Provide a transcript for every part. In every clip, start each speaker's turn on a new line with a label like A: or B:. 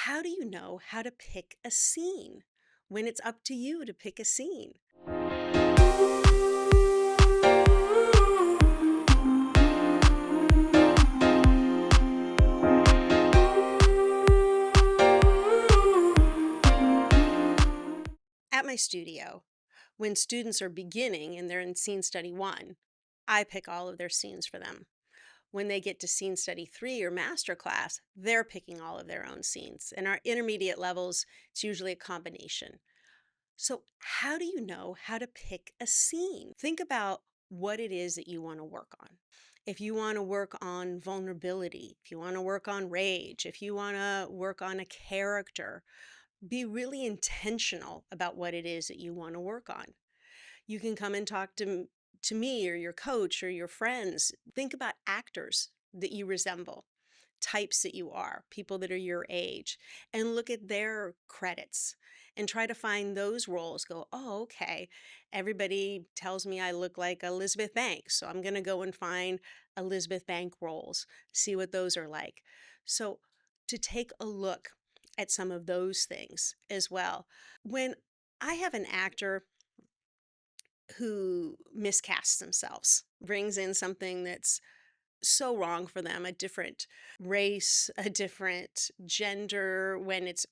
A: How do you know how to pick a scene when it's up to you to pick a scene? At my studio, when students are beginning and they're in scene study one, I pick all of their scenes for them. When they get to scene study three or master class, they're picking all of their own scenes. And our intermediate levels, it's usually a combination. So, how do you know how to pick a scene? Think about what it is that you want to work on. If you want to work on vulnerability, if you want to work on rage, if you want to work on a character, be really intentional about what it is that you want to work on. You can come and talk to me or your coach or your friends. Think about actors that you resemble, types that you are, people that are your age, and look at their credits and try to find those roles. Go, oh, okay. Everybody tells me I look like Elizabeth Banks, so I'm going to go and find Elizabeth Bank roles, see what those are like. So, to take a look at some of those things as well. When I have an actor who miscasts themselves, brings in something that's so wrong for them, a different race, a different gender when it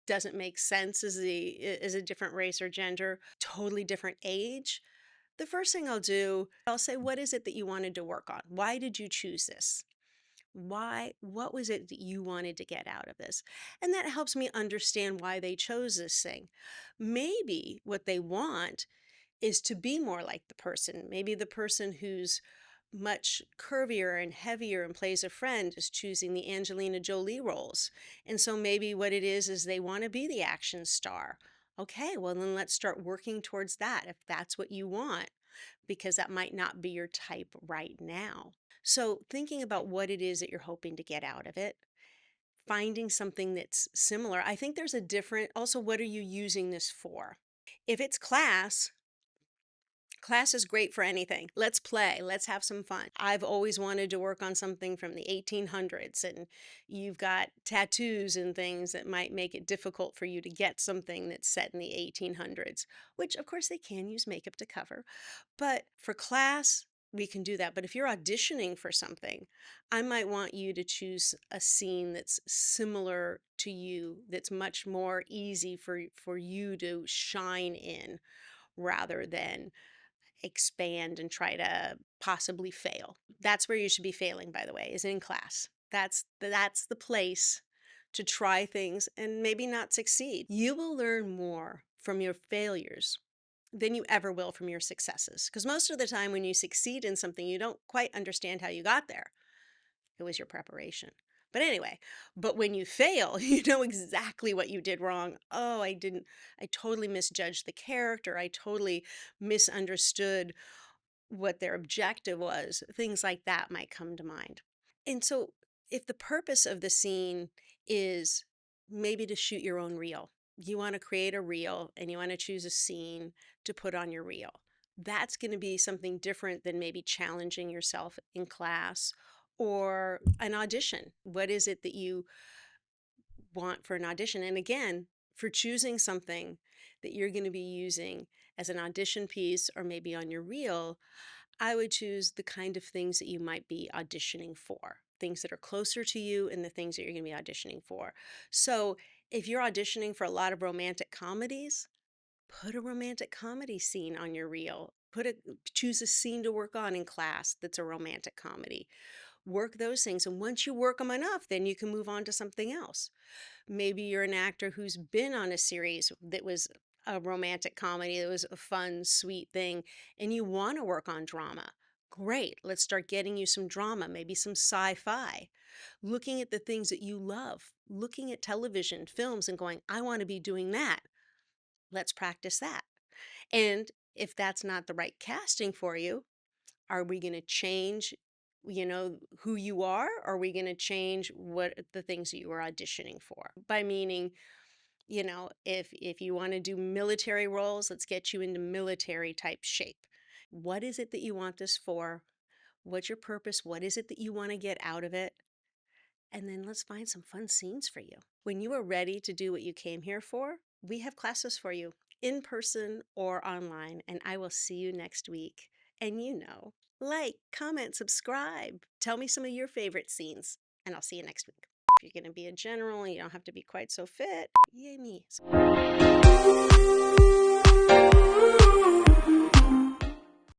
A: doesn't make sense as a different race or gender, totally different age. The first thing I'll do, I'll say, what is it that you wanted to work on? Why did you choose this? What was it that you wanted to get out of this? And that helps me understand why they chose this thing. Maybe what they want is to be more like the person. Maybe the person who's much curvier and heavier and plays a friend is choosing the Angelina Jolie roles. And so maybe what it is they want to be the action star. Okay, well, then let's start working towards that if that's what you want, because that might not be your type right now. So, thinking about what it is that you're hoping to get out of it, finding something that's similar. I think there's a different, also, what are you using this for? If it's class is great for anything. Let's play. Let's have some fun. I've always wanted to work on something from the 1800s, and you've got tattoos and things that might make it difficult for you to get something that's set in the 1800s, which of course they can use makeup to cover. But for class, we can do that. But if you're auditioning for something, I might want you to choose a scene that's similar to you, that's much more easy for you to shine in rather than expand and try to possibly fail. That's where you should be failing, by the way, is in class. That's the place to try things and maybe not succeed. You will learn more from your failures than you ever will from your successes. Because most of the time when you succeed in something, you don't quite understand how you got there. It was your preparation. But anyway, but when you fail, you know exactly what you did wrong. Oh, I totally misjudged the character. I totally misunderstood what their objective was. Things like that might come to mind. And so, if the purpose of the scene is maybe to shoot your own reel, you want to create a reel and you want to choose a scene to put on your reel. That's going to be something different than maybe challenging yourself in class or an audition. What is it that you want for an audition? And again, for choosing something that you're going to be using as an audition piece or maybe on your reel, I would choose the kind of things that you might be auditioning for, things that are closer to you and the things that you're going to be auditioning for. So, if you're auditioning for a lot of romantic comedies, put a romantic comedy scene on your reel. Choose a scene to work on in class that's a romantic comedy. Work those things, and once you work them enough, then you can move on to something else. Maybe you're an actor who's been on a series that was a romantic comedy that was a fun, sweet thing, and you want to work on drama. Great. Let's start getting you some drama, maybe some sci fi. Looking at the things that you love, looking at television, films, and going, I want to be doing that. Let's practice that. And if that's not the right casting for you, are we going to change, who you are? Or are we going to change what the things that you are auditioning for? By meaning, if you want to do military roles, let's get you into military type shape. What is it that you want this for? What's your purpose? What is it that you want to get out of it? and then let's find some fun scenes for you. When you are ready to do what you came here for, we have classes for you in person or online, and I will see you next week. And like, comment, subscribe. Tell me some of your favorite scenes, and I'll see you next week. If you're going to be a general, you don't have to be quite so fit. Yay me.